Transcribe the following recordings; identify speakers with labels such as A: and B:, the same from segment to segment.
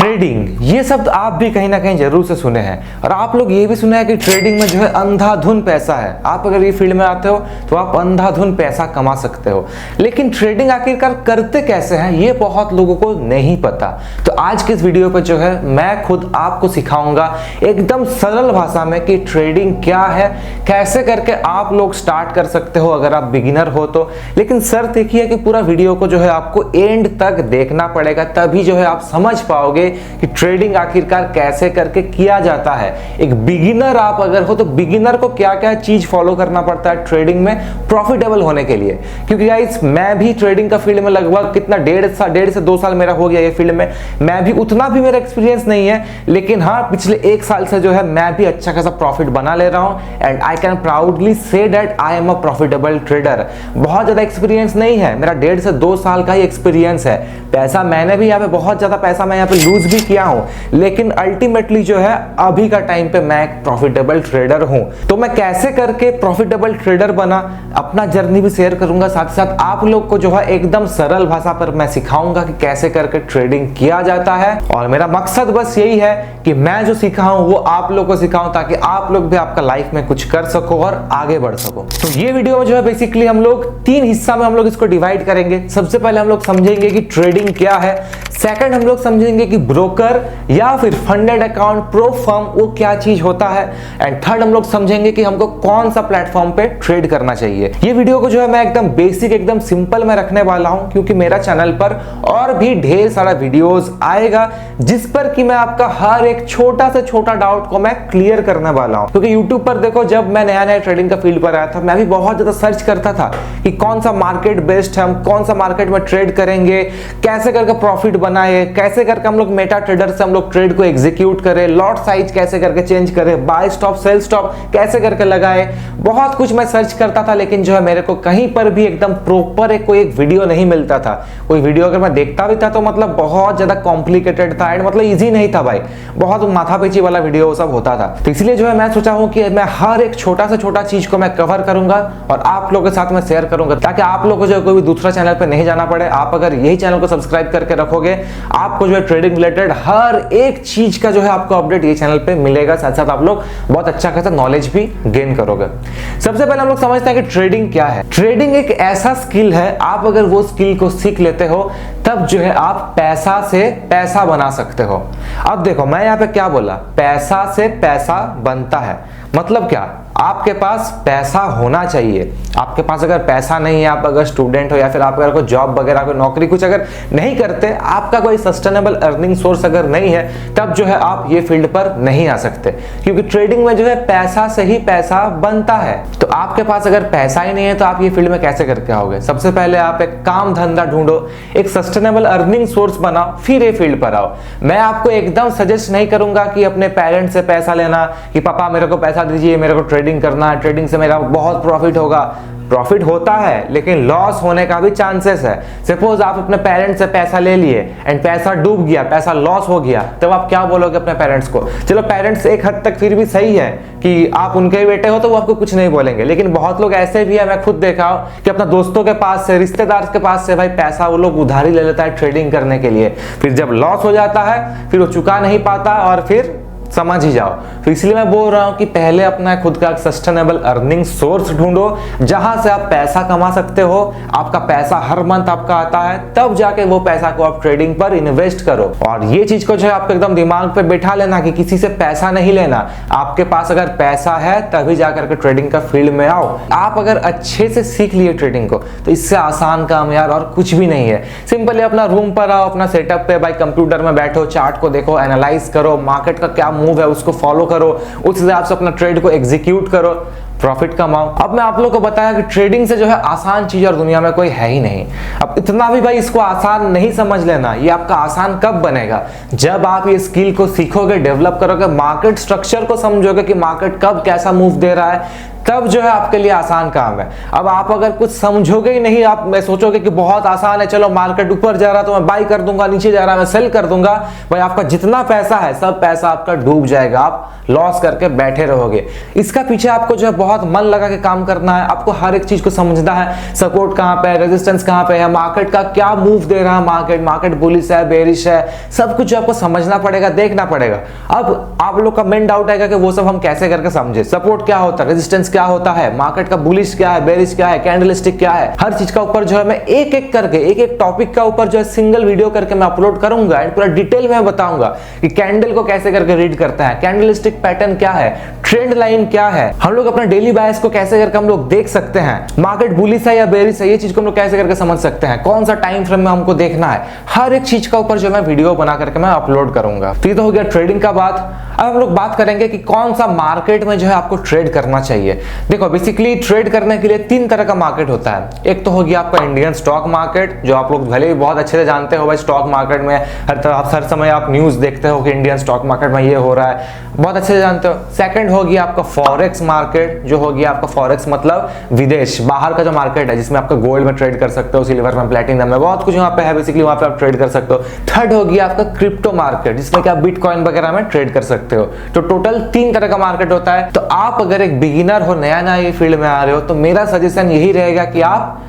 A: Trading, ये शब्द आप भी कहीं ना कहीं जरूर से सुने हैं और आप लोग ये भी सुना है कि ट्रेडिंग में जो है अंधाधुन पैसा है। आप अगर ये फील्ड में आते हो तो आप अंधाधुन पैसा कमा सकते हो, लेकिन ट्रेडिंग आखिरकार करते कैसे हैं ये बहुत लोगों को नहीं पता। तो आज के इस वीडियो पर जो है मैं खुद आपको सिखाऊंगा एकदम सरल भाषा में कि ट्रेडिंग क्या है, कैसे करके आप लोग स्टार्ट कर सकते हो अगर आप बिगिनर हो तो। लेकिन शर्त एक ही है कि पूरा वीडियो को जो है आपको एंड तक देखना पड़ेगा, तभी जो है आप समझ पाओगे कि ट्रेडिंग आखिरकार कैसे करके किया जाता है। एक बिगिनर आप अगर हो तो बिगिनर को क्या क्या चीज फॉलो करना पड़ता है ट्रेडिंग में प्रॉफिटेबल होने के लिए। क्योंकि गाइस मैं भी ट्रेडिंग का फील्ड में लगभग कितना डेढ़ से 2 साल मेरा हो गया ये फील्ड में। मैं भी उतना भी मेरा एक्सपीरियंस नहीं है, लेकिन हाँ पिछले 1 साल से जो है मैं भी अच्छा खासा प्रॉफिट बना ले रहा हूं and I can proudly say that I am a profitable trader. बहुत ज्यादा एक्सपीरियंस नहीं है मेरा, 1.5 से 2 साल का ही एक्सपीरियंस है। पैसा मैंने भी यहाँ पे बहुत ज्यादा पैसा मैं यहाँ पे लूज भी किया हूं, लेकिन अल्टीमेटली जो है अभी का टाइम पे मैं एक प्रॉफिटेबल ट्रेडर हूं। तो मैं कैसे करके प्रॉफिटेबल ट्रेडर बना अपना जर्नी भी शेयर करूंगा, साथ ही साथ आप लोग को जो है एकदम सरल भाषा पर मैं सिखाऊंगा कि कैसे करके ट्रेडिंग किया जाता है। और मेरा मकसद बस यही है कि मैं जो सीखा हूं वो आप लोग को सिखाऊं ताकि आप लोग भी आपका लाइफ में कुछ कर सको और आगे बढ़ सको। तो ये वीडियो में जो है बेसिकली हम लोग 3 हिस्सा में हम लोग इसको डिवाइड करेंगे। सबसे पहले हम लोग समझेंगे कि ट्रेडिंग क्या है, सेकंड हम लोग समझेंगे कि ब्रोकर या फिर फंडेड अकाउंट प्रो फर्म वो क्या चीज होता है, एंड थर्ड हम लोग समझेंगे कि हमको कौन सा प्लेटफॉर्म पे ट्रेड करना चाहिए। ये वीडियो को जो है मैं एकदम बेसिक एकदम सिंपल में रखने वाला हूं, क्योंकि मेरा चैनल पर और भी ढेर सारा वीडियोस आएगा जिस पर कि मैं आपका हर एक छोटा से छोटा डाउट को मैं क्लियर करने वाला हूं। क्योंकि यूट्यूब पर देखो, जब मैं नया ट्रेडिंग का फील्ड पर आया था मैं भी बहुत ज्यादा सर्च करता था कि कौन सा मार्केट बेस्ट है, हम कौन सा मार्केट में ट्रेड करेंगे, कैसे करके प्रॉफिट बनाए, कैसे करके हम लोग मेटा ट्रेडर से हम लोग ट्रेड को एग्जीक्यूट करें, लॉट साइज कैसे करके चेंज करें, बाय स्टॉप सेल स्टॉप कैसे करके लगाए। बहुत कुछ मैं सर्च करता था, लेकिन जो है मेरे को कहीं पर भी एकदम प्रॉपर कोई एक वीडियो नहीं मिलता था। कोई वीडियो अगर मैं देखता भी था तो मतलब बहुत ज्यादा कॉम्प्लिकेटेड था एंड मतलब इजी नहीं था भाई, बहुत माथापेची वाला वीडियो सब होता था। तो इसलिए जो है मैं सोचा हूं कि मैं हर एक छोटा से छोटा चीज को मैं कवर करूंगा और आप लोगों के साथ में शेयर करूंगा, ताकि आप लोगों को जो कोई भी दूसरा चैनल पे नहीं जाना पड़े। आप अगर यही चैनल को सब्सक्राइब करके रखोगे, आपको जो है ट्रेडिंग रिलेटेड हर एक चीज का जो है आपको अपडेट ये चैनल पे मिलेगा। साथ साथ आप लोग बहुत अच्छा खासा नॉलेज भी गेन करोगे। सबसे पहले हम लोग समझते हैं कि ट्रेडिंग क्या है। ट्रेडिंग एक ऐसा स्किल है, आप अगर वो स्किल को सीख लेते हो तब जो है आप पैसा से पैसा बना सकते हो। अब देखो मैं यहाँ पे क्या बोला, पैसा से पैसा बनता है। मतलब क्या, आपके पास पैसा होना चाहिए। आपके पास अगर पैसा नहीं है, आप अगर स्टूडेंट हो या फिर आप अगर कोई जॉब वगैरह कोई नौकरी कुछ अगर नहीं करते, आपका कोई सस्टेनेबल अर्निंग सोर्स अगर नहीं है, तब जो है आप ये फील्ड पर नहीं आ सकते। क्योंकि ट्रेडिंग में जो है पैसा से ही पैसा बनता है। तो आपके पास अगर पैसा ही नहीं है तो आप ये फील्ड में कैसे करके आओगे? सबसे पहले आप एक काम धंधा ढूंढो, एक सस्टेनेबल अर्निंग सोर्स बनाओ, फिर ये फील्ड पर आओ। मैं आपको एकदम सजेस्ट नहीं करूंगा कि अपने पेरेंट्स से पैसा लेना कि पापा मेरे को पैसा दीजिए, मेरे को ट्रेडिंग करना है, ट्रेडिंग से मेरा बहुत प्रॉफिट होगा। प्रॉफिट होता है लेकिन लॉस होने का भी चांसेस है। सपोज आप अपने पेरेंट्स से पैसा ले लिए एंड पैसा डूब गया, पैसा लॉस हो गया, तब आप क्या बोलोगे अपने पेरेंट्स को? चलो पेरेंट्स एक हद तक फिर भी सही है कि आप उनके बेटे हो तो वो आपको कुछ नहीं बोलेंगे, लेकिन बहुत लोग ऐसे भी है, मैं खुद देखा हूं कि अपना दोस्तों के पास से, रिश्तेदार के पास से भाई पैसा वो लोग उधारी ले लेता है ट्रेडिंग करने के लिए। फिर जब लॉस हो जाता है फिर वो चुका नहीं पाता और फिर समझ ही जाओ। तो इसलिए मैं बोल रहा हूं कि पहले अपना खुद का सस्टेनेबल अर्निंग सोर्स ढूंढो जहां से आप पैसा कमा सकते हो। आपका पैसा हर मंथ आपका आता है, तब जाके वो पैसा को आप ट्रेडिंग पर इन्वेस्ट करो। और ये चीज को जो है आपको एकदम दिमाग पे बैठा लेना कि किसी से पैसा नहीं लेना। आपके पास अगर पैसा है तभी जाकर के ट्रेडिंग का फील्ड में आओ। आप अगर अच्छे से सीख लिए ट्रेडिंग को तो इससे आसान काम यार और कुछ भी नहीं है। सिंपली अपना रूम पर आओ, अपना सेटअप पे भाई कंप्यूटर में बैठो, चार्ट को देखो, एनालाइज करो, मार्केट का क्या मूव है उसको फॉलो करो, उस हिसाब से अपना ट्रेड को एग्जीक्यूट करो, प्रॉफिट कमाओ। अब मैं आप लोगों को बताया कि ट्रेडिंग से जो है आसान चीज और दुनिया में कोई है ही नहीं। अब इतना भी भाई इसको आसान नहीं समझ लेना। ये आपका आसान कब बनेगा? जब आप ये स्किल को सीखोगे, डेवलप करोगे, मार्केट स्ट्रक्चर को समझोगे कि मार्केट कब कैसा मूव दे रहा है, तब जो है आपके लिए आसान काम है। अब आप अगर कुछ समझोगे ही नहीं, आप मैं सोचोगे कि बहुत आसान है, चलो मार्केट ऊपर जा रहा तो मैं बाई कर दूंगा, नीचे जा रहा मैं सेल कर दूंगा, भाई आपका जितना पैसा है सब पैसा आपका डूब जाएगा, आप लॉस करके बैठे रहोगे। इसका पीछे आपको जो है बहुत मन लगा के काम करना है, आपको हर एक चीज को समझना है, सपोर्ट कहां पे है, रेजिस्टेंस कहां पे है, मार्केट का क्या मूव दे रहा है, मार्केट बुलिश है, बेरिश है, सब कुछ आपको समझना पड़ेगा, देखना पड़ेगा। अब आप लोग का मेन डाउट है कि वो सब हम कैसे करके समझे, सपोर्ट क्या होता है, रेजिस्टेंस क्या होता है, मार्केट का बुलिश क्या है, बेरिश क्या है, कैंडलस्टिक क्या है, हर चीज का ऊपर जो है मैं एक एक करके एक एक टॉपिक का ऊपर जो है सिंगल वीडियो करके मैं अपलोड करूंगा एंड पूरा डिटेल में बताऊंगा कि कैंडल को कैसे करके रीड करता है, कैंडलस्टिक पैटर्न क्या है, ट्रेंड लाइन क्या है, हम लोग अपना डेली बायस को कैसे करके हम लोग देख सकते हैं, मार्केट बुलिश है या बेरिश है, ये चीज को हम लोग कैसे करके समझ सकते हैं, कौन सा टाइम फ्रेम में हमको देखना है, हर एक चीज का ऊपर जो मैं वीडियो बना करके मैं अपलोड करूंगा। तो ये तो हो गया ट्रेडिंग का बात। अब हम लोग बात करेंगे कि कौन सा मार्केट में जो है आपको ट्रेड करना चाहिए। देखो बेसिकली ट्रेड करने के लिए तीन तरह का मार्केट होता है। एक तो हो गया आपका इंडियन स्टॉक मार्केट, जो आप लोग भले ही बहुत अच्छे से जानते हो, भाई स्टॉक मार्केट में हर समय आप न्यूज देखते हो कि इंडियन स्टॉक मार्केट में ये हो रहा है, बहुत अच्छे से जानते हो। सेकंड हो गया आपका फॉरेक्स मार्केट, जो हो गया आपका फॉरेक्स मतलब विदेश बाहर का जो मार्केट है, जिसमें आपका गोल्ड में ट्रेड कर सकते हो, सिल्वर में, प्लेटिनम में, बहुत कुछ वहां पे है, बेसिकली वहां पे आप ट्रेड कर सकते हो। थर्ड हो गया आपका क्रिप्टो मार्केट, जिसमें कि आप बिटकॉइन वगैरह में ट्रेड कर सकते हो। तो टोटल तीन तरह का मार्केट होता है। तो आप अगर एक बिगिनर हो, नया नया ये फील्ड में आ रहे हो, तो मेरा सजेशन यही रहेगा कि आप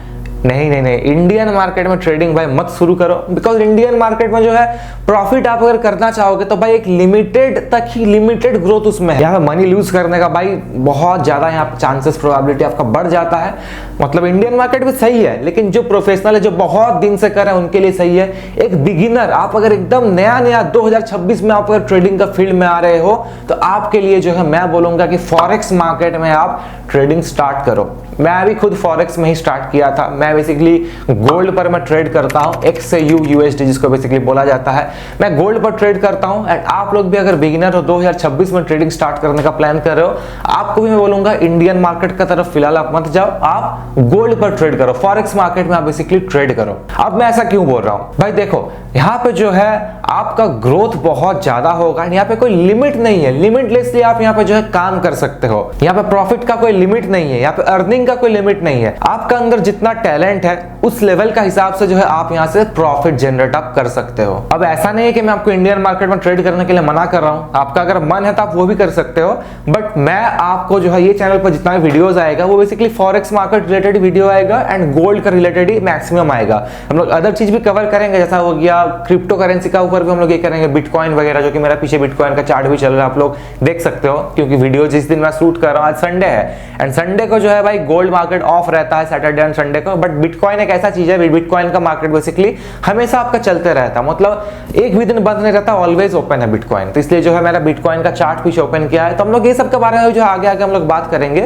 A: नहीं इंडियन मार्केट में ट्रेडिंग भाई मत शुरू करो, बिकॉज इंडियन मार्केट में जो है प्रॉफिट आप अगर करना चाहोगे तो भाई एक लिमिटेड तक ही, लिमिटेड ग्रोथ उसमें है। यहाँ पे मनी लूज करने का भाई बहुत ज्यादा यहाँ पे चांसेस, प्रोबेबिलिटी आपका बढ़ जाता है। मतलब इंडियन मार्केट भी सही है, लेकिन जो प्रोफेशनल है, जो बहुत दिन से कर रहे हैं, उनके लिए सही है। एक बिगिनर, आप अगर एकदम नया 2026 में आप अगर ट्रेडिंग का फील्ड में आ रहे हो, तो आपके लिए जो है मैं बोलूंगा कि फॉरेक्स मार्केट में आप ट्रेडिंग स्टार्ट करो। मैं भी खुद फॉरेक्स में ही स्टार्ट किया था। मैं बेसिकली गोल्ड पर मैं ट्रेड करता हूं, XAU USD जिसको बेसिकली बोला जाता है, मैं गोल्ड पर ट्रेड करता हूं। एंड आप लोग भी अगर बिगिनर हो, 2026 में ट्रेडिंग स्टार्ट करने का प्लान कर रहे हो, आपको भी मैं बोलूंगा इंडियन मार्केट का तरफ फिलहाल आप मत जाओ, आप गोल्ड पर ट्रेड करो, फॉरेक्स मार्केट में आप बेसिकली ट्रेड करो। अब मैं ऐसा क्यों बोल रहा हूं भाई, देखो यहाँ पे जो है आपका ग्रोथ बहुत ज्यादा होगा, यहाँ पे कोई लिमिट नहीं है, लिमिटलेसली आप यहाँ पे जो है काम कर सकते हो। यहाँ पे प्रॉफिट का कोई लिमिट नहीं है, यहाँ पे अर्निंग का कोई लिमिट नहीं है। आपका अंदर जितना टैलेंट है उस लेवल का हिसाब से जो है आप यहाँ से प्रॉफिट जनरेट आप कर सकते हो। अब ऐसा नहीं है कि मैं आपको इंडियन मार्केट में ट्रेड करने के लिए मना कर रहा हूँ, आपका अगर मन है तो आप वो भी कर सकते हो, बट मैं आपको जो है ये चैनल पर जितना भी वीडियोस आएगा वो basically forex market related video आएगा एंड गोल्ड का रिलेटेड ही मैक्सिमम आएगा। हम लोग अदर चीज भी कवर करेंगे, जैसा हो गया क्रिप्टो करेंसी का ऊपर भी हम लोग ये करेंगे, बिटकॉइन वगैरह, जो कि मेरा पीछे बिटकॉइन का चार्ट भी चल रहा है, आप लोग देख सकते हो, क्योंकि वीडियो जिस दिन मैं शूट कर रहा हूँ आज संडे है एंड संडे को जो है भाई गोल्ड मार्केट ऑफ रहता है, सैटरडे एंड संडे को। बट बिटकॉइन एक ऐसा चीज है, बिटकॉइन का मार्केट बेसिकली हमेशा आपका चलते रहता है, मतलब एक भी दिन बंद नहीं रहता, ऑलवेज ओपन है बिटकॉइन। तो इसलिए जो है मैंने बिटकॉइन का चार्ट पीछे ओपन किया है। तो हम लोग ये सब के बारे में जो आगे आगे हम लोग बात करेंगे।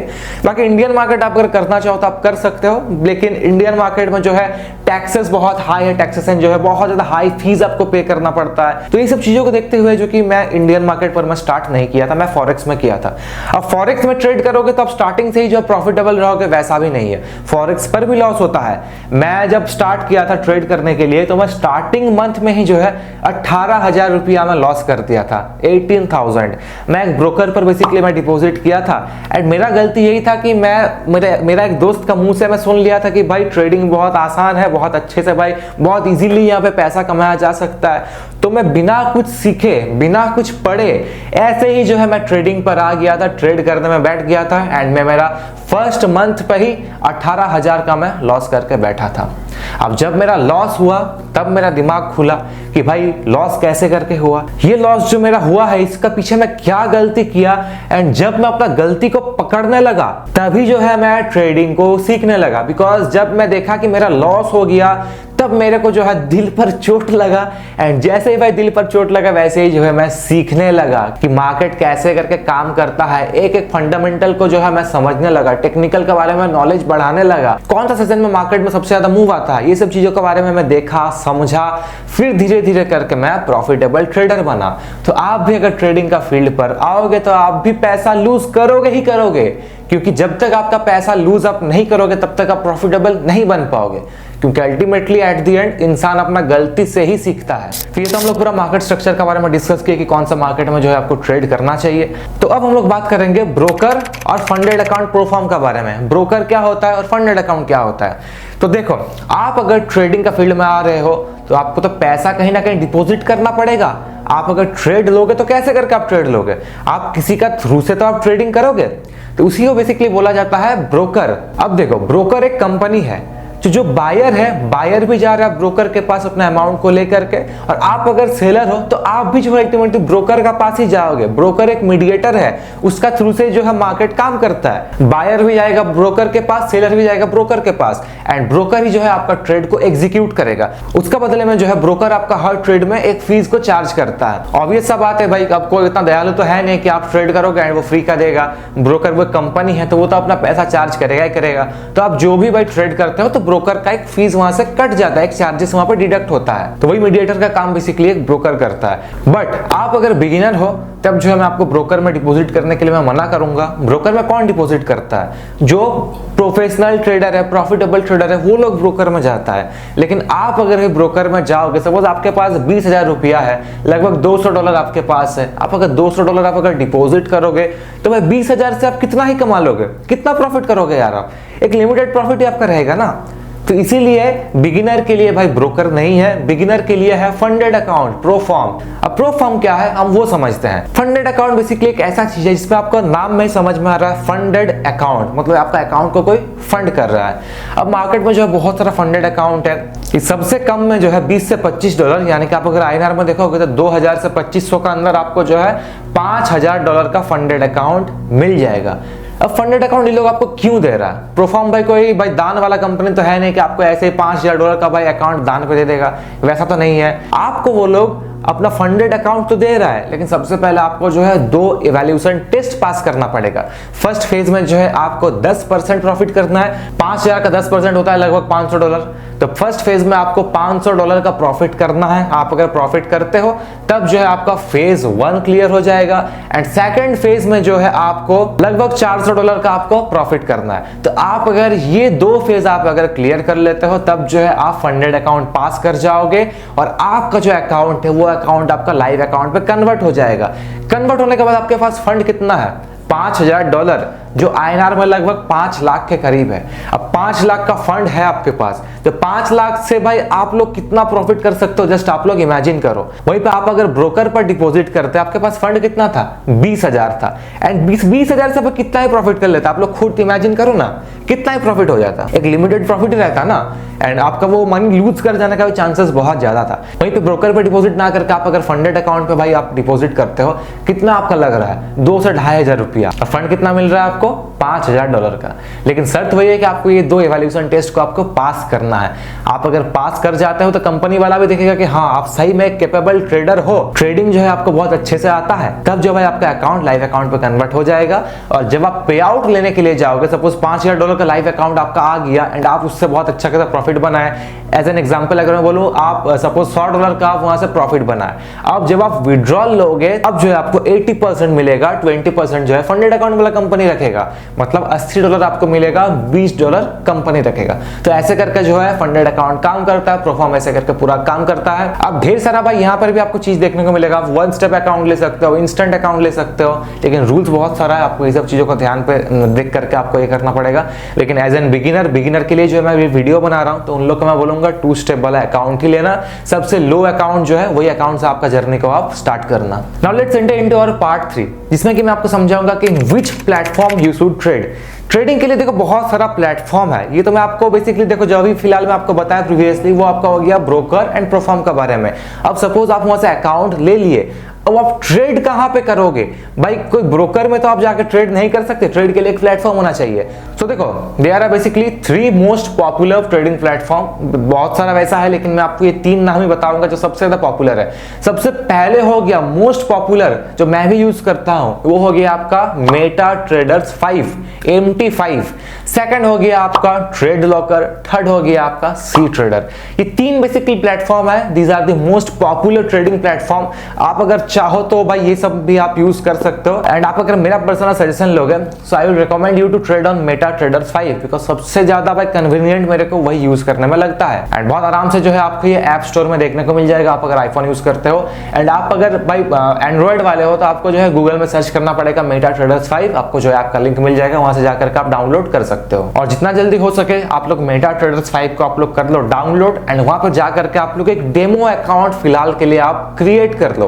A: बाकी इंडियन मार्केट आप अगर करना चाहो तो आप कर सकते हो, लेकिन इंडियन मार्केट में जो है टैक्सेस बहुत हाई है, टैक्सेशन जो है बहुत ज्यादा हाई फीस आपको पे करना पड़ता है। तो ये सब चीजों को देखते हुए जो कि मैं इंडियन मार्केट पर मैं स्टार्ट नहीं किया था, मैं फॉरेक्स में किया था। अब फॉरेक्स में ट्रेड करोगे तो आप स्टार्टिंग से ही जो प्रॉफिटेबल रहोगे, वैसा भी नहीं है, फॉरेक्स पर भी लॉस होता है। मैं जब स्टार्ट किया था ट्रेड करने के लिए तो मैं स्टार्टिंग मंथ में ही जो है 18,000 रुपया मैं लॉस कर दिया था, 18,000। मैं एक ब्रोकर पर बेसिकली मैं डिपॉजिट किया था एंड मेरा गलती यही था कि मेरा एक दोस्त का मुंह से मैं सुन लिया था कि भाई ट्रेडिंग बहुत आसान है, बहुत अच्छे से भाई बहुत इजीली यहाँ पे पैसा कमाया जा सकता है। तो मैं बिना कुछ सीखे, बिना कुछ पढ़े, ऐसे ही जो है मैं ट्रेडिंग पर आ गया था, ट्रेड करने में बैठ गया था एंड मैं मेरा फर्स्ट मंथ पे ही 18,000 का मैं लॉस करके बैठा था। अब जब मेरा लॉस हुआ तब मेरा दिमाग खुला कि भाई लॉस कैसे करके हुआ, ये लॉस जो मेरा हुआ है इसका पीछे मैं क्या गलती किया। एंड जब मैं अपना गलती को पकड़ने लगा तभी जो है मैं ट्रेडिंग को सीखने लगा, बिकॉज जब मैं देखा कि मेरा लॉस हो गया तब मेरे को जो है दिल पर चोट लगा एंड जैसे ही भाई दिल पर चोट लगा वैसे ही जो है मैं सीखने लगा कि मार्केट कैसे करके काम करता है। एक एक फंडामेंटल को जो है मैं समझने लगा, टेक्निकल के बारे में नॉलेज बढ़ाने लगा, कौन सा सेशन में मार्केट में सबसे ज्यादा मूव आता है, ये सब चीजों के बारे में मैं देखा, समझा, फिर धीरे धीरे करके मैं प्रॉफिटेबल ट्रेडर बना। तो आप भी अगर ट्रेडिंग का फील्ड पर आओगे तो आप भी पैसा लूज करोगे ही करोगे, क्योंकि जब तक आपका पैसा लूज आप नहीं करोगे तब तक आप प्रॉफिटेबल नहीं बन पाओगे। क्योंकि अल्टीमेटली एट द एंड इंसान अपना गलती से ही सीखता है। तो ये तो हम लोग पूरा मार्केट स्ट्रक्चर के बारे में डिस्कस किए कि कौन सा मार्केट में जो है आपको ट्रेड करना चाहिए। तो अब हम लोग बात करेंगे ब्रोकर और फंडेड अकाउंट प्रोफॉर्म के बारे में। ब्रोकर क्या होता है और फंडेड अकाउंट क्या होता है। तो देखो, आप अगर ट्रेडिंग का फील्ड में आ रहे हो तो आपको तो पैसा कहीं ना कहीं डिपॉजिट करना पड़ेगा। आप अगर ट्रेड लोगे तो कैसे करके आप ट्रेड लोगे, आप किसी का थ्रू से तो आप ट्रेडिंग करोगे। तो उसी को बेसिकली बोला जाता है ब्रोकर। अब देखो, ब्रोकर एक कंपनी है, जो बायर है, बायर भी जा रहा है ब्रोकर के पास अपने अमाउंट को लेकर के, और आप अगर सेलर हो तो आप भी जो है अल्टीमेटली ब्रोकर का पास ही जाओगे। ब्रोकर एक मीडिएटर है, उसका थ्रू से जो है मार्केट काम करता है। बायर भी जाएगा ब्रोकर के पास, सेलर भी जाएगा ब्रोकर के पास, एंड ब्रोकर ही जो है आपका ट्रेड को एग्जीक्यूट करेगा। उसका बदले में जो है ब्रोकर आपका हर ट्रेड में एक फीस को चार्ज करता है। ऑब्वियस सा बात है भाई, आपको इतना दयालु तो है नहीं कि आप ट्रेड करोगे एंड वो फ्री का देगा। ब्रोकर वो कंपनी है तो वो तो अपना पैसा चार्ज करेगा ही करेगा। तो आप जो भी भाई ट्रेड करते हो तो ब्रोकर का एक फीस वहां से कट जाता है, एक चार्जेस वहां पर डिडक्ट होता है। तो वही मीडिएटर का काम बेसिकली एक ब्रोकर करता है। बट आप अगर बिगिनर हो तब जो है मैं आपको ब्रोकर में डिपॉजिट करने के लिए मैं मना करूंगा। ब्रोकर में कौन डिपॉजिट करता है? जो प्रोफेशनल ट्रेडर है, प्रॉफिटेबल ट्रेडर है, वो लोग ब्रोकर में जाता है। लेकिन आप अगर ब्रोकर में जाओगे, सपोज आपके पास 20,000 रुपया है, लगभग $200 आपके पास है, आप अगर $200 आप अगर डिपॉजिट करोगे तो भाई 20,000 से आप कितना ही कमा लोगे, कितना प्रॉफिट करोगे यार आप? एक लिमिटेड प्रॉफिट ही आपका रहेगा ना। तो इसीलिए बिगिनर के लिए भाई ब्रोकर नहीं है, बिगिनर के लिए है फंडेड अकाउंट, प्रोफॉर्म। अब प्रोफॉर्म क्या है हम वो समझते हैं। फंडेड अकाउंट बेसिकली एक ऐसा चीज है जिसमें आपको नाम में समझ में आ रहा है फंडेड अकाउंट, मतलब आपका अकाउंट को कोई फंड कर रहा है। अब मार्केट में जो है बहुत सारा फंडेड अकाउंट है। इस सबसे कम में जो है $20 से $25, यानी कि आप अगर INR में देखोगे तो 2000 से 2500 का अंदर आपको जो है $5000 का फंडेड अकाउंट मिल जाएगा। अब फंडेड अकाउंट ये लोग आपको क्यों दे रहा है? प्रोफॉर्म भाई कोई भाई दान वाला कंपनी तो है नहीं कि आपको ऐसे $5000 का भाई अकाउंट दान पे दे देगा, वैसा तो नहीं है। आपको वो लोग अपना फंडेड अकाउंट तो दे रहा है, लेकिन सबसे पहले आपको जो है 2 इवैल्यूएशन टेस्ट पास करना पड़ेगा। फर्स्ट फेज में जो है आपको 10% प्रॉफिट करना है। 5000 का 10% होता है लगभग $500। तो फर्स्ट फेज में आपको $500 का प्रॉफिट करना है। आप अगर प्रॉफिट करते हो तब जो है आपका फेज 1 क्लियर हो जाएगा, एंड सेकंड फेज में जो है आपको लगभग $400 का आपको प्रॉफिट करना है। तो आप अगर ये 2 फेज आप अगर क्लियर कर लेते हो तब जो है आप फंडेड अकाउंट पास कर जाओगे, और आपका जो अकाउंट है वो अकाउंट आपका लाइव अकाउंट पे कन्वर्ट हो जाएगा। कन्वर्ट होने के बाद आपके पास फंड कितना है? $5000, जो INR में लगभग 5 लाख के करीब है। अब 5 लाख का फंड है आपके पास, तो 5 लाख से भाई आप लोग कितना प्रॉफिट कर सकते हो, जस्ट आप लोग इमेजिन करो। वहीं पे आप अगर ब्रोकर पर डिपॉजिट करते, आपके पास फंड कितना था? 20,000 था, एंड 20,000 से आप कितना ही प्रॉफिट कर लेता, आप लोग खुद इमेजिन करो ना, कितना ही प्रॉफिट हो जाता। एक लिमिटेड प्रॉफिट ही रहता ना, एंड आपका वो मनी लूज कर जाने का भी चांसेस बहुत ज्यादा था। वहीं पे ब्रोकर पे डिपॉजिट ना करके आप अगर फंडेड अकाउंट पे भाई आप डिपॉजिट करते हो, कितना आपका लग रहा है? 2 से 2500 रुपया। फंड कितना मिल रहा है आपको? $5000 का। लेकिन शर्त वही है कि आपको ये 2 इवैल्यूएशन टेस्ट को आपको पास करना है। आप अगर पास कर जाते हो तो कंपनी वाला भी देखेगा कि हाँ आप सही में एक कैपेबल ट्रेडर हो, ट्रेडिंग जो है आपको बहुत अच्छे से आता है। तब जो भाई आपका अकाउंट लाइव अकाउंट पे कन्वर्ट हो जाएगा, और जब आप पे आउट लेने के लिए जाओगे, सपोज $5000 का लाइव अकाउंट आपका आ गया एंड आप उससे बहुत अच्छा खासा प्रॉफिट बनाए। एज एन एग्जांपल अगर मैं बोलूं, आप सपोज $100 का आप वहां से प्रॉफिट बनाए। अब जब आप विड्रॉल लोगे अब जो है आपको 80% मिलेगा, 20% जो है फंडेड अकाउंट वाला कंपनी रखेगा, मतलब $80 आपको मिलेगा, $20 कंपनी रखेगा। तो ऐसे करके जो है फंडेड अकाउंट काम करता है, प्रोफॉर्म ऐसे करके पूरा काम करता है। अब ढेर सारा भाई यहाँ पर भी आपको चीज देखने को मिलेगा। आप 1 स्टेप अकाउंट ले सकते हो, इंस्टेंट अकाउंट ले सकते हो, लेकिन रूल्स बहुत सारा है, आपको ये सब चीजों को ध्यान पे देख करके आपको ये करना पड़ेगा। लेकिन एज एन बिगिनर के लिए जो है मैं वीडियो बना रहा हूँ, तो उन लोग को मैं बोलूंगा 2 स्टेप वाला अकाउंट ही लेना। सबसे लो अकाउंट जो है वही अकाउंट से आपका जर्नी को आप स्टार्ट करना। Now let's enter into our part 3, जिसमें कि मैं आपको समझाऊंगा कि which platform you should trade. Trading के लिए देखो बहुत सारा प्लेटफॉर्म है। ये तो मैं आपको बेसिकली देखो जो अभी फिलहाल मैं आपको बताया प्रीवियसली, वो आपका हो गया ब्रोकर एंड प्रोफॉर्म के बारे में। अब सपोज आप वहां से अकाउंट ले लिए, अब आप ट्रेड कहां पे करोगे भाई? कोई ब्रोकर में तो आप जाके ट्रेड नहीं कर सकते, ट्रेड के लिए एक प्लेटफॉर्म होना चाहिए। सो देखो there are basically 3 most popular trading platform. बहुत सारा वैसा है, लेकिन मैं आपको ये 3 नाम ही बताऊंगा जो सबसे ज्यादा पॉपुलर है। सबसे पहले हो गया मोस्ट पॉपुलर, जो मैं भी यूज करता हूं, वो हो गया आपका मेटा ट्रेडर्स 5, MT5। सेकंड हो गया आपका ट्रेड लॉकर, थर्ड हो गया आपका सी ट्रेडर। ये 3 बेसिकली प्लेटफॉर्म है, these are the most popular trading platform. आप अगर चाहो तो भाई ये सब भी आप यूज कर सकते हो। एंड आप अगर मेरा पर्सनल सजेशन लोगे so I will recommend you to trade on MetaTraders 5 because सबसे ज्यादा भाई कन्वीनियंट मेरे को वही यूज करने में लगता है। एंड बहुत आराम से जो है आपको ये ऐप स्टोर में देखने को मिल जाएगा आप अगर आईफोन यूज करते हो। एंड आप अगर भाई एंड्रॉइड वाले हो तो आपको जो है गूगल में सर्च करना पड़ेगा मेटा ट्रेडर्स 5, आपको जो है ऐप का लिंक मिल जाएगा, वहां से जाकर के आप डाउनलोड कर सकते हो। और जितना जल्दी हो सके आप लोग मेटा ट्रेडर्स 5 को आप लोग कर लो डाउनलोड। एंड वहां पर जाकर के आप लोग एक डेमो अकाउंट फिलहाल के लिए आप क्रिएट कर लो।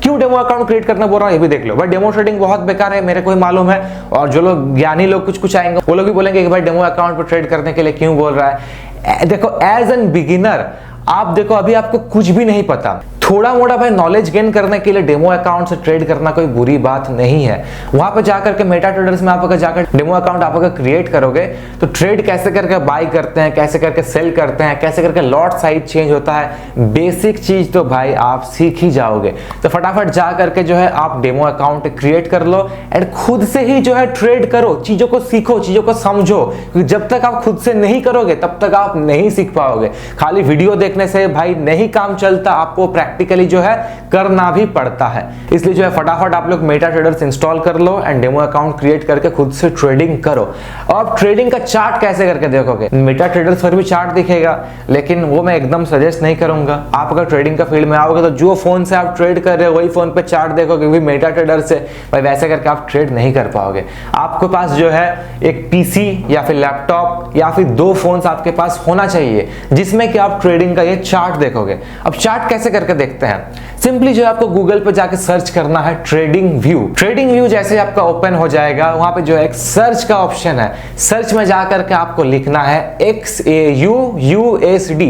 A: क्यों डेमो अकाउंट क्रिएट करना बोल रहा हूं ये भी देख लो। भाई डेमो ट्रेडिंग बहुत बेकार है, मेरे को ही मालूम है। और जो लोग ज्ञानी लोग कुछ आएंगे वो लोग भी बोलेंगे कि भाई डेमो अकाउंट पर ट्रेड करने के लिए क्यों बोल रहा है। देखो एज एन बिगिनर आप देखो अभी आपको कुछ भी नहीं पता, थोड़ा मोड़ा भाई नॉलेज गेन करने के लिए डेमो अकाउंट से ट्रेड करना कोई बुरी बात नहीं है। वहां पर जाकर के मेटा ट्रेडर्स में आप अगर जाकर डेमो अकाउंट आप अगर क्रिएट करोगे तो ट्रेड कैसे करके बाय करते हैं, कैसे करके सेल करते हैं, कैसे करके लॉट साइज चेंज होता है, बेसिक चीज तो भाई आप सीख ही जाओगे। तो फटाफट जा करके जो है आप डेमो अकाउंट क्रिएट कर लो एंड खुद से ही जो है ट्रेड करो, चीजों को सीखो, चीजों को समझो, क्योंकि जब तक आप खुद से नहीं करोगे तब तक आप नहीं सीख पाओगे। खाली वीडियो देखने से भाई नहीं काम चलता, आपको प्रैक्टिकली जो है करना भी पड़ता है। इसलिए जो है फटाफट आप लोग मेटा ट्रेडर्स इंस्टॉल कर लो एंड डेमो अकाउंट क्रिएट करके खुद से ट्रेडिंग करो। और ट्रेडिंग का चार्ट कैसे करके देखोगे, मेटा ट्रेडर्स पर भी चार्ट दिखेगा, लेकिन वो मैं एकदम सजेस्ट नहीं करूंगा। आप अगर ट्रेडिंग का फील्ड में आओगे तो जो फोन से आप ट्रेड कर रहे हो वही फोन पे चार्ट देखोगे, वही मेटा ट्रेडर से भाई वैसे करके आप ट्रेड नहीं कर पाओगे। आपके पास जो है एक पीसी या फिर लैपटॉप या फिर 2 फोन्स आपके पास होना चाहिए जिसमें कि आप ट्रेडिंग का ये चार्ट देखोगे। अब चार्ट कैसे करके देखते हैं, सिंपली जो है आपको गूगल पे जाके सर्च करना है ट्रेडिंग व्यू। ट्रेडिंग व्यू जैसे आपका ओपन हो जाएगा वहां पे जो है एक सर्च का ऑप्शन है, सर्च में जाकर के आपको लिखना है XAUUSD।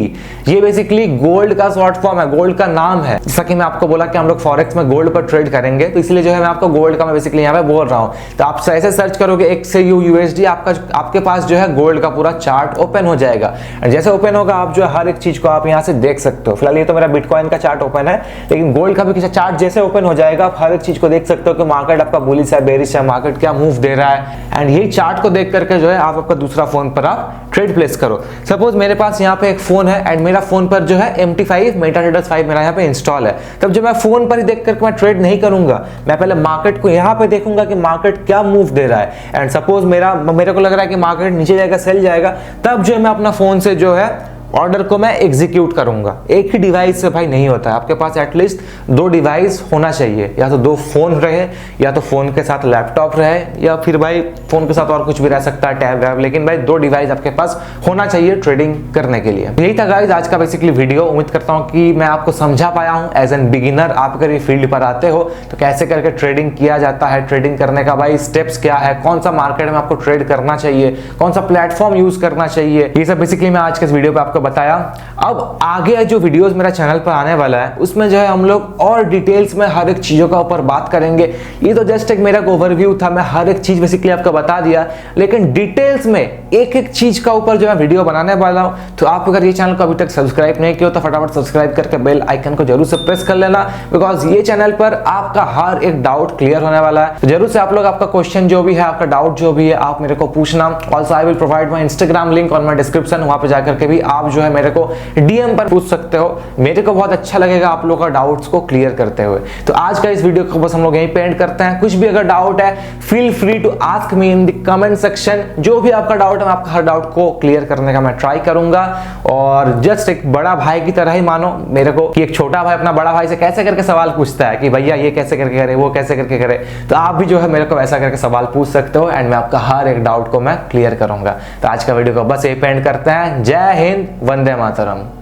A: ये बेसिकली गोल्ड का शॉर्ट फॉर्म है, गोल्ड का नाम है। जैसा कि मैं आपको बोला कि हम लोग फॉरेक्स में गोल्ड पर ट्रेड करेंगे तो इसलिए जो है मैं आपको गोल्ड का मैं बेसिकली यहाँ पे बोल रहा हूँ। तो आप ऐसे सर्च करोगे XAUUSD, आपके पास जो है गोल्ड का पूरा चार्ट ओपन हो जाएगा। जैसे ओपन होगा आप जो है हर एक चीज को आप यहाँ से देख सकते हो। फिलहाल ये तो मेरा बिटकॉइन का चार्ट ओपन है, लेकिन गोल्ड का भी किसी चार्ट जैसे ओपन हो जाएगा आप हर एक चीज को देख सकते हो कि मार्केट आपका बुलिश है, बेरिश है, मार्केट क्या मूव दे रहा है। एंड यही चार्ट को देख करके जो है आप आपका दूसरा फोन पर आप ट्रेड प्लेस करो। सपोज मेरे पास यहाँ पे एक फोन है एंड मेरा फोन पर जो है MT5 मेटा ट्रेडर्स 5 मेरा यहाँ पे इंस्टॉल है। तब जब मैं फोन पर ही देख करके मैं ट्रेड नहीं करूंगा, मैं पहले मार्केट को यहाँ पे देखूंगा कि मार्केट क्या मूव दे रहा है। एंड सपोज मेरे को लग रहा है कि मार्केट नीचे जाएगा, सेल जाएगा, तब जो है मैं अपना फोन से जो है ऑर्डर को मैं एग्जीक्यूट करूंगा। एक ही डिवाइस से भाई नहीं होता है, आपके पास एटलीस्ट 2 डिवाइस होना चाहिए, या तो 2 फोन रहे, या तो फोन के साथ लैपटॉप रहे, या फिर भाई फोन के साथ और कुछ भी रह सकता है, टैब वैब, लेकिन भाई 2 डिवाइस आपके पास होना चाहिए ट्रेडिंग करने के लिए। यही था गाइस आज का बेसिकली वीडियो। उम्मीद करता हूँ कि मैं आपको समझा पाया हूँ। एज एन बिगिनर आप अगर ये फील्ड पर आते हो तो कैसे करके ट्रेडिंग किया जाता है, ट्रेडिंग करने का भाई स्टेप्स क्या है, कौन सा मार्केट में आपको ट्रेड करना चाहिए, कौन सा प्लेटफॉर्म यूज करना चाहिए, ये सब बेसिकली मैं आज के इस वीडियो पे आपको बताया। अब आगे जो वीडियोस मेरा चैनल पर आने वाला है उसमें जो है हम लोग और डिटेल्स में हर एक चीजों का ऊपर बात करेंगे। ये तो जस्ट एक मेरा ओवरव्यू था, मैं हर एक चीज बेसिकली आपको बता दिया, लेकिन डिटेल्स में एक एक चीज का ऊपर जो है वीडियो बनाने वाला हूं। तो आप अगर ये चैनल को अभी तक सब्सक्राइब नहीं किया तो फटाफट सब्सक्राइब करके बेल आइकन को जरूर से प्रेस कर लेना, बिकॉज ये चैनल पर आपका हर एक डाउट क्लियर होने वाला है। तो जरूर से आप लोग आपका क्वेश्चन जो भी है, आपका डाउट जो भी है, आप मेरे को पूछना। Also I will provide my Instagram link on my description, वहां पर जाकर के भी आप जो है मेरे को DM पर पूछ सकते हो। मेरे को बहुत अच्छा लगेगा आप लोगों का डाउट्स को क्लियर करते हुए। तो आज का इस वीडियो को बस हम लोग यहीं पे एंड करते हैं। कुछ भी अगर डाउट है feel free to ask me in the comment section. जो भी आपका डाउट है मैं आपका हर डाउट को क्लियर करने का मैं ट्राई करूंगा। और जस्ट एक बड़ा भाई की तरह ही मानो मेरे को कि एक छोटा भाई अपना बड़ा भाई से कैसे करके सवाल पूछता है कि भैया ये कैसे करके करे, वो कैसे करके करे, तो आप भी जो है मेरे को वैसा करके सवाल पूछ सकते हो एंड मैं आपका हर एक डाउट को मैं क्लियर करूंगा। तो आज का वीडियो को बस यहीं पे एंड करते हैं। जय हिंद, वंदे मातरम।